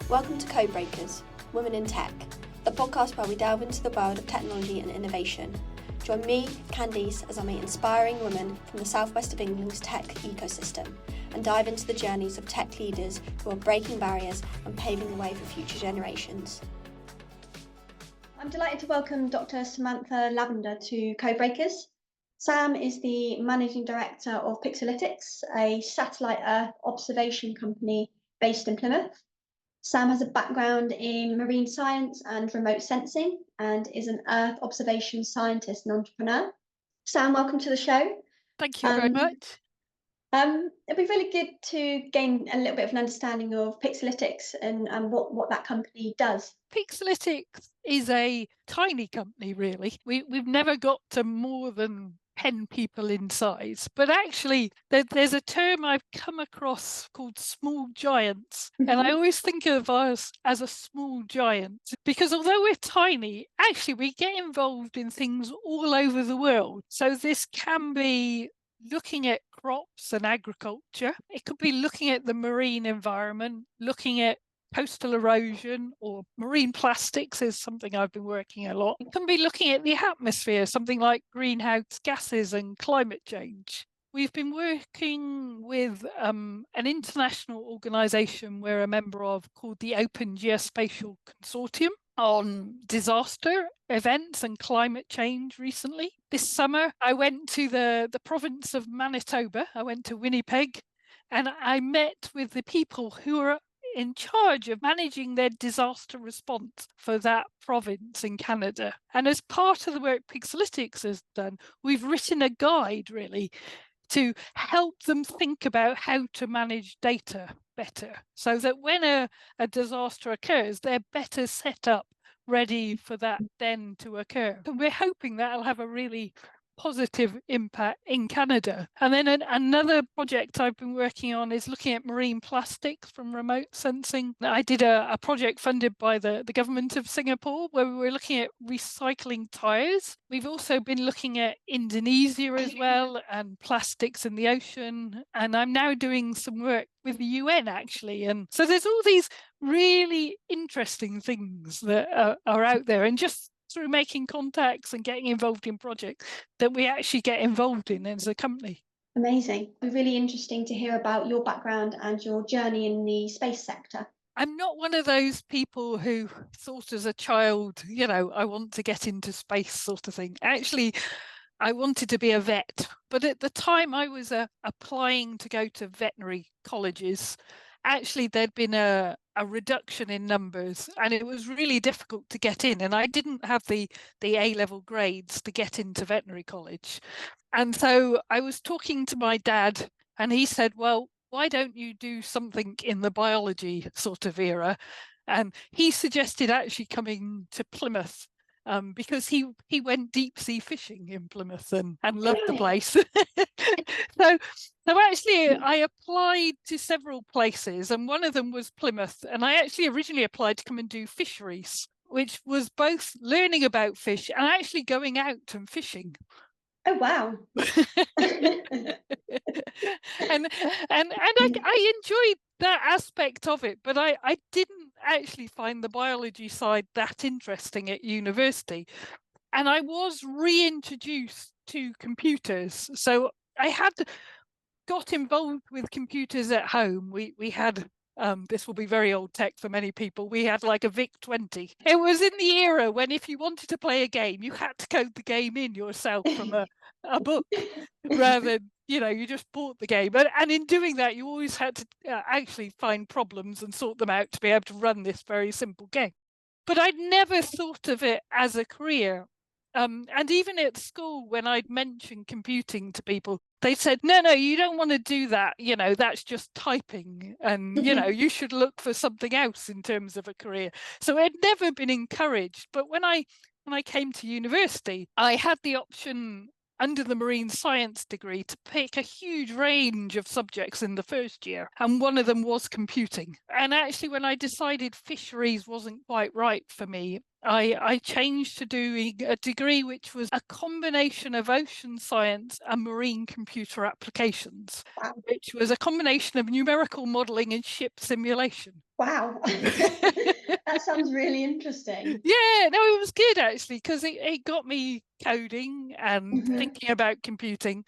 Welcome to Codebreakers, Women in Tech, the podcast where we delve into the world of technology and innovation. Join me, Candice, as I meet inspiring women from the southwest of England's tech ecosystem and dive into the journeys of tech leaders who are breaking barriers and paving the way for future generations. I'm delighted to welcome Dr Samantha Lavender to Codebreakers. Sam is the Managing Director of Pixelytics, a satellite Earth observation company based in Plymouth. Sam has a background in marine science and remote sensing and is an Earth observation scientist and entrepreneur. Sam, welcome to the show. Thank you very much. It'd be really good to gain a little bit of an understanding of Pixelytics and what that company does. Pixelytics is a tiny company, really. We've never got to more than 10 people in size, but actually there's a term I've come across called small giants, and I always think of us as a small giant because although we're tiny, actually we get involved in things all over the world. So this can be looking at crops and agriculture. It could be looking at the marine environment, looking at coastal erosion, or marine plastics is something I've been working a lot. It can be looking at the atmosphere, something like greenhouse gases and climate change. We've been working with an international organisation we're a member of called the Open Geospatial Consortium on disaster events and climate change recently. This summer, I went to the province of Manitoba. I went to Winnipeg, and I met with the people who are in charge of managing their disaster response for that province in Canada. And as part of the work Pixelytics has done, we've written a guide really to help them think about how to manage data better, so that when a disaster occurs, they're better set up, ready for that then to occur. And we're hoping that'll have a really positive impact in Canada. And then another project I've been working on is looking at marine plastics from remote sensing. I did a project funded by the government of Singapore where we were looking at recycling tyres. We've also been looking at Indonesia as well and plastics in the ocean. And I'm now doing some work with the UN actually. And so there's all these really interesting things that are out there, and just through making contacts and getting involved in projects that we actually get involved in as a company. Amazing. It'd be really interesting to hear about your background and your journey in the space sector. I'm not one of those people who thought as a child, I want to get into space sort of thing. Actually, I wanted to be a vet, but at the time I was applying to go to veterinary colleges, actually there'd been a reduction in numbers and it was really difficult to get in, and I didn't have the A-level grades to get into veterinary college. And so I was talking to my dad and he said, well, why don't you do something in the biology sort of era? And he suggested actually coming to Plymouth because he went deep sea fishing in Plymouth and loved the place. So actually I applied to several places, and one of them was Plymouth. And I actually originally applied to come and do fisheries, which was both learning about fish and actually going out and fishing. Oh wow. and I enjoyed that aspect of it, but I didn't actually find the biology side that interesting at university. And I was reintroduced to computers. So I had got involved with computers at home. We had this will be very old tech for many people. We had like a VIC-20. It was in the era when if you wanted to play a game, you had to code the game in yourself from a book rather than, you just bought the game. And in doing that, you always had to actually find problems and sort them out to be able to run this very simple game. But I'd never thought of it as a career. And even at school, when I'd mentioned computing to people, they said, no, you don't want to do that. That's just typing. And, you should look for something else in terms of a career. So I'd never been encouraged. But when I came to university, I had the option under the marine science degree to pick a huge range of subjects in the first year. And one of them was computing. And actually, when I decided fisheries wasn't quite right for me, I changed to doing a degree which was a combination of ocean science and marine computer applications, which was a combination of numerical modelling and ship simulation. Wow. That sounds really interesting. Yeah, no, it was good actually, because it got me coding and Hmm. thinking about computing.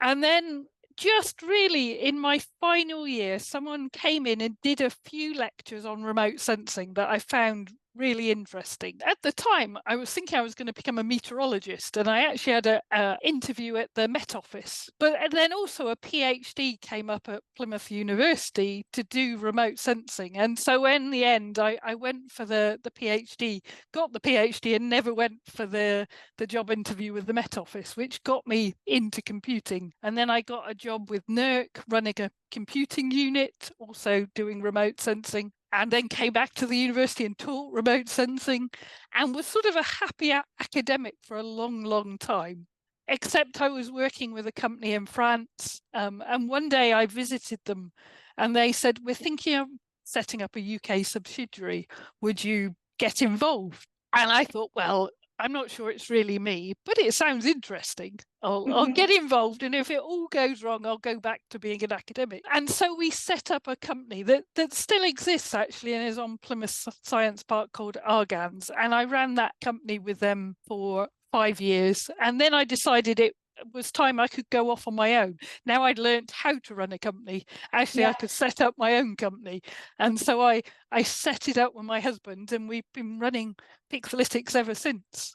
And then just really in my final year, someone came in and did a few lectures on remote sensing that I found really interesting. At the time, I was thinking I was going to become a meteorologist, and I actually had a interview at the Met Office. But then also a PhD came up at Plymouth University to do remote sensing. And so in the end, I went for the PhD, got the PhD, and never went for the job interview with the Met Office, which got me into computing. And then I got a job with NERC running a computing unit, also doing remote sensing, and then came back to the university and taught remote sensing, and was sort of a happy academic for a long, long time. Except I was working with a company in France, and one day I visited them and they said, "We're thinking of setting up a UK subsidiary. Would you get involved?" And I thought, well, I'm not sure it's really me, but it sounds interesting. I'll Hmm. get involved, and if it all goes wrong, I'll go back to being an academic. And so we set up a company that still exists actually and is on Plymouth Science Park, called Argans. And I ran that company with them for 5 years. And then I decided it was time I could go off on my own. Now I'd learned how to run a company. Actually, I Yeah. could set up my own company. And so I set it up with my husband, and we've been running Pixelytics ever since.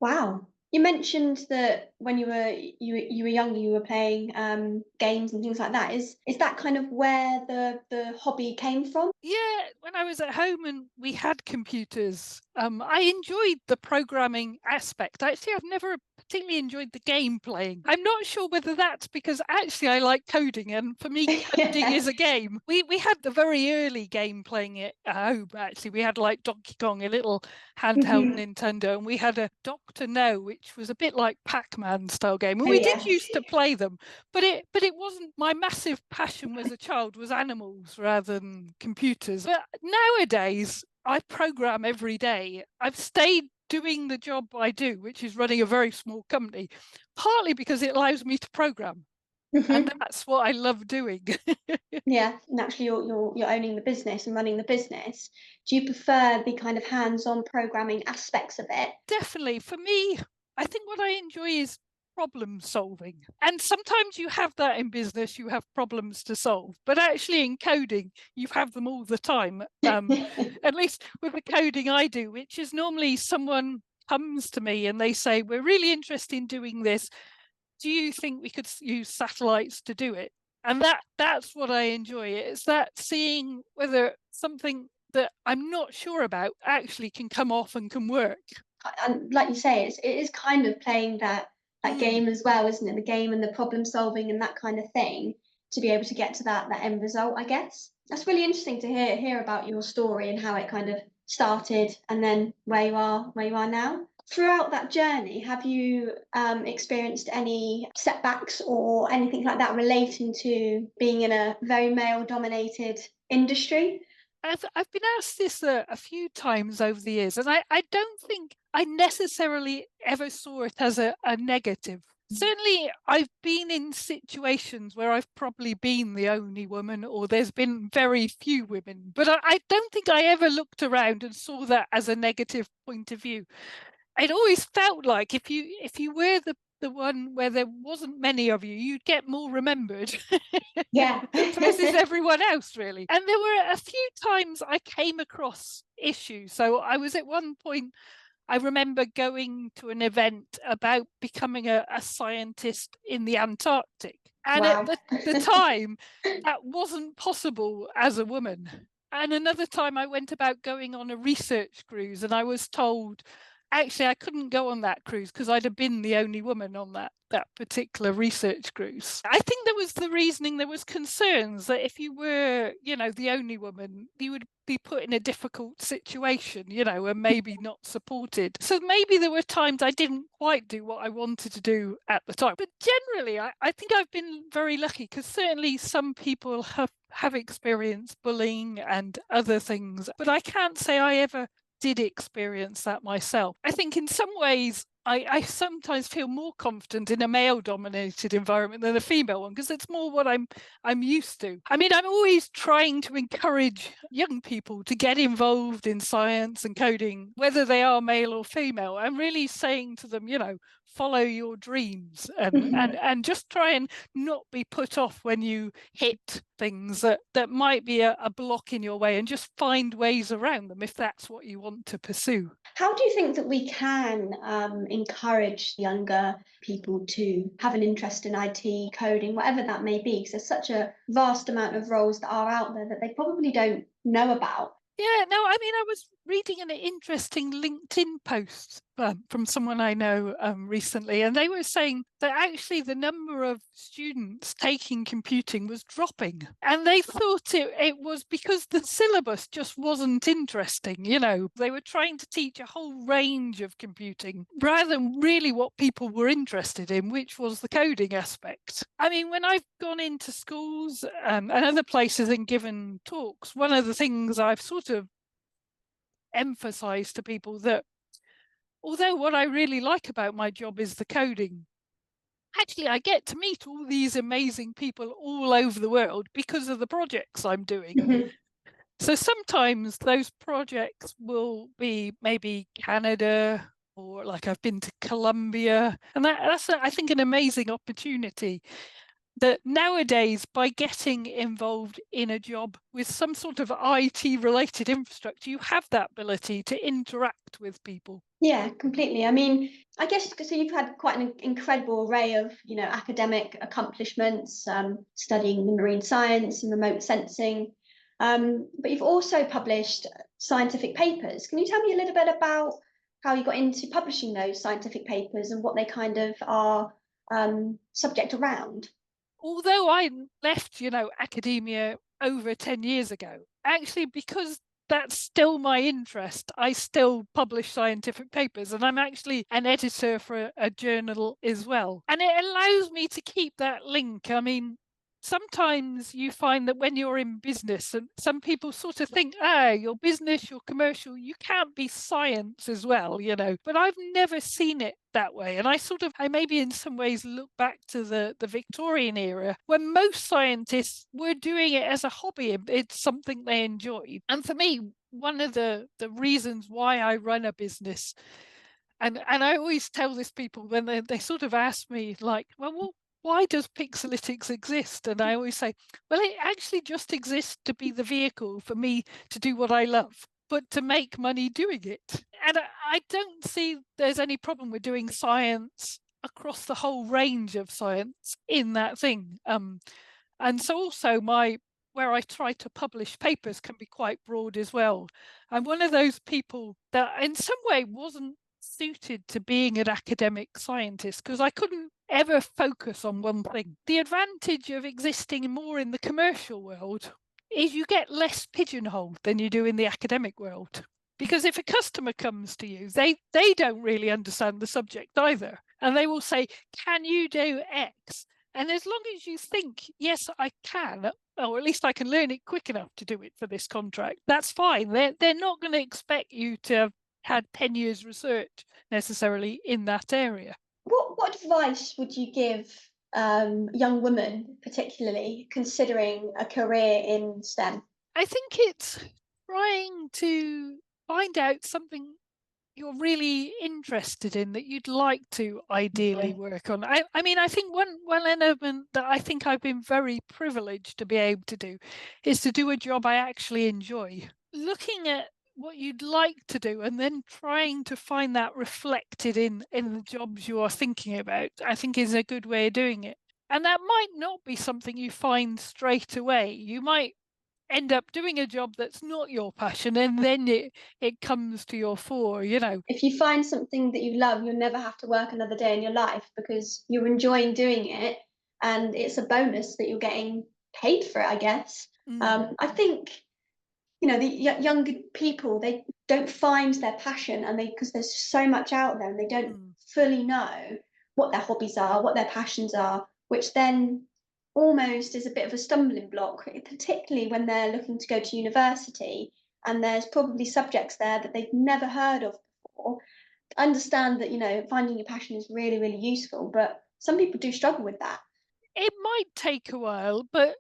Wow. You mentioned that when you were younger, you were playing games and things like that. Is that kind of where the hobby came from? Yeah, when I was at home and we had computers, I enjoyed the programming aspect. Actually, I've never particularly enjoyed the game playing. I'm not sure whether that's because actually I like coding, and for me, coding Yeah. is a game. We had the very early game playing at home. Actually, we had like Donkey Kong, a little handheld Hmm. Nintendo, and we had a Doctor No, which was a bit like Pac-Man style game, and Oh we did yes. used to play them. But it wasn't my massive passion as a child was animals rather than computers. But nowadays I program every day. I've stayed doing the job I do, which is running a very small company, partly because it allows me to program. And Hmm. that's what I love doing. Yeah. Naturally, you're owning the business and running the business. Do you prefer the kind of hands-on programming aspects of it? Definitely. For me, I think what I enjoy is problem solving. And sometimes you have that in business, you have problems to solve. But actually, in coding, you have them all the time. At least with the coding I do, which is normally someone comes to me and they say, "We're really interested in doing this. Do you think we could use satellites to do it?" And that's what I enjoy. It's that seeing whether something that I'm not sure about actually can come off and can work. And like you say, it is kind of playing that Mm. game as well, isn't it? The game and the problem solving and that kind of thing to be able to get to that end result, I guess. That's really interesting to hear about your story and how it kind of started and then where you are now. Throughout that journey, have you experienced any setbacks or anything like that relating to being in a very male dominated industry? I've been asked this a few times over the years, and I don't think I necessarily ever saw it as a negative. Certainly, I've been in situations where I've probably been the only woman, or there's been very few women, but I don't think I ever looked around and saw that as a negative point of view. It always felt like if you were the one where there wasn't many of you, you'd get more remembered Yeah. versus everyone else, really. And there were a few times I came across issues. So I was at one point, I remember going to an event about becoming a scientist in the Antarctic. And at Wow. the time, that wasn't possible as a woman. And another time I went about going on a research cruise, and I was told actually I couldn't go on that cruise because I'd have been the only woman on that particular research cruise. I think there was the reasoning, there was concerns that if you were, the only woman, you would be put in a difficult situation, and maybe not supported. So maybe there were times I didn't quite do what I wanted to do at the time. But generally, I think I've been very lucky because certainly some people have experienced bullying and other things, but I can't say I ever did experience that myself. I think in some ways I sometimes feel more confident in a male-dominated environment than a female one, because it's more what I'm used to. I mean, I'm always trying to encourage young people to get involved in science and coding, whether they are male or female. I'm really saying to them, follow your dreams and just try and not be put off when you hit things that might be a block in your way, and just find ways around them if that's what you want to pursue. How do you think that we can encourage younger people to have an interest in IT, coding, whatever that may be? Because there's such a vast amount of roles that are out there that they probably don't know about. Yeah, no, I mean, I was reading an interesting LinkedIn post from someone I know recently, and they were saying that actually the number of students taking computing was dropping. And they thought it was because the syllabus just wasn't interesting. They were trying to teach a whole range of computing rather than really what people were interested in, which was the coding aspect. I mean, when I've gone into schools and other places and given talks, one of the things I've sort of emphasized to people that although what I really like about my job is the coding, actually I get to meet all these amazing people all over the world because of the projects I'm doing. So sometimes those projects will be maybe Canada, or like I've been to Colombia, and that's I think an amazing opportunity. That nowadays, by getting involved in a job with some sort of IT related infrastructure, you have that ability to interact with people. Yeah, completely. I mean, I guess so you've had quite an incredible array of, academic accomplishments, studying the marine science and remote sensing. But you've also published scientific papers. Can you tell me a little bit about how you got into publishing those scientific papers and what they kind of are subject around? Although I left, academia over 10 years ago, actually, because that's still my interest, I still publish scientific papers, and I'm actually an editor for a journal as well. And it allows me to keep that link. I mean, sometimes you find that when you're in business, and some people sort of think, you're business, you're commercial, you can't be science as well, but I've never seen it that way. And I maybe in some ways look back to the Victorian era when most scientists were doing it as a hobby. It's something they enjoyed. And for me, one of the reasons why I run a business, and I always tell this people when they sort of ask me like, well, why does Pixelytics exist? And I always say, well, it actually just exists to be the vehicle for me to do what I love, but to make money doing it. And I don't see there's any problem with doing science across the whole range of science in that thing. And so also where I try to publish papers can be quite broad as well. I'm one of those people that in some way wasn't suited to being an academic scientist because I couldn't ever focus on one thing. The advantage of existing more in the commercial world is you get less pigeonholed than you do in the academic world. Because if a customer comes to you, they don't really understand the subject either. And they will say, can you do X? And as long as you think, yes, I can, or at least I can learn it quick enough to do it for this contract, that's fine. They're not going to expect you to have had 10 years research necessarily in that area. What advice would you give young women, particularly considering a career in STEM? I think it's trying to find out something you're really interested in that you'd like to ideally work on. I mean, I think one element that I think I've been very privileged to be able to do is to do a job I actually enjoy. Looking at what you'd like to do and then trying to find that reflected in the jobs you are thinking about, I think is a good way of doing it. And that might not be something you find straight away. You might end up doing a job that's not your passion, and then it comes to your fore. If you find something that you love, you'll never have to work another day in your life because you're enjoying doing it, and it's a bonus that you're getting paid for it, I guess. I think the younger people, they don't find their passion, and because there's so much out there and they don't fully know what their hobbies are, what their passions are, which then almost is a bit of a stumbling block, particularly when they're looking to go to university and there's probably subjects there that they've never heard of before. understand that, finding your passion is really, really useful, but some people do struggle with that. It might take a while, but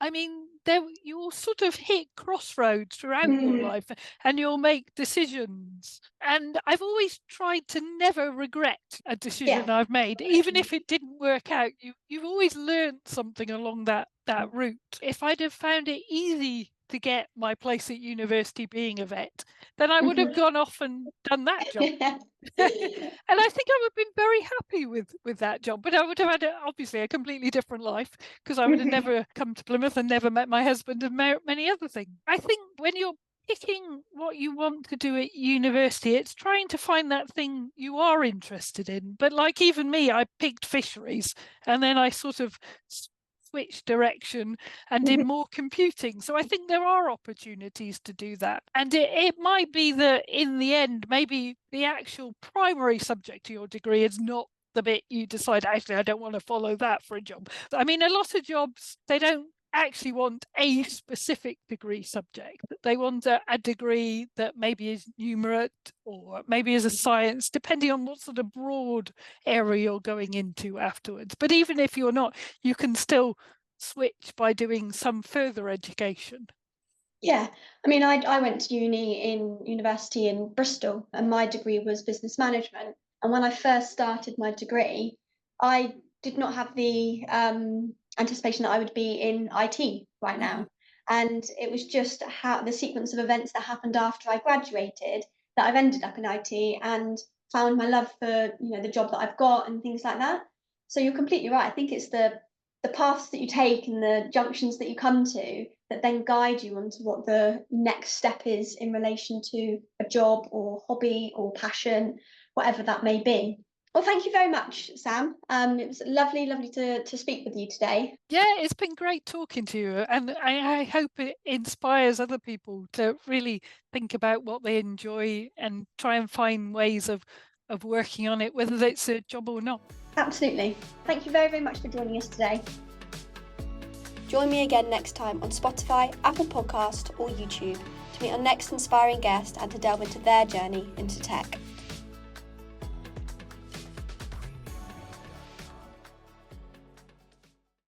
I mean, there you'll sort of hit crossroads throughout your life, and you'll make decisions. And I've always tried to never regret a decision Yeah. I've made, even if it didn't work out. You've always learned something along that route. If I'd have found it easy to get my place at university being a vet, then I would have gone off and done that job. And I think I would have been very happy with that job, but I would have had obviously a completely different life, because I would have never come to Plymouth and never met my husband and many other things. I think when you're picking what you want to do at university, it's trying to find that thing you are interested in. But like even me, I picked fisheries, and then I sort of switched direction and did more computing. So I think there are opportunities to do that. And it might be that in the end, maybe the actual primary subject to your degree is not the bit you decide, actually, I don't want to follow that for a job. I mean, a lot of jobs, they don't actually want a specific degree subject. They want a degree that maybe is numerate or maybe is a science, depending on what sort of broad area you're going into afterwards. But even if you're not, you can still switch by doing some further education. Yeah, I mean, I went to university in Bristol, and my degree was business management. And when I first started my degree, I did not have the anticipation that I would be in IT right now. And it was just how the sequence of events that happened after I graduated that I've ended up in IT and found my love for, the job that I've got and things like that. So you're completely right. I think it's the paths that you take and the junctions that you come to that then guide you onto what the next step is in relation to a job or hobby or passion, whatever that may be. Well, thank you very much, Sam. It was lovely to speak with you today. Yeah, it's been great talking to you, and I hope it inspires other people to really think about what they enjoy and try and find ways of working on it, whether it's a job or not. Absolutely. Thank you very, very much for joining us today. Join me again next time on Spotify, Apple Podcast or YouTube to meet our next inspiring guest and to delve into their journey into tech.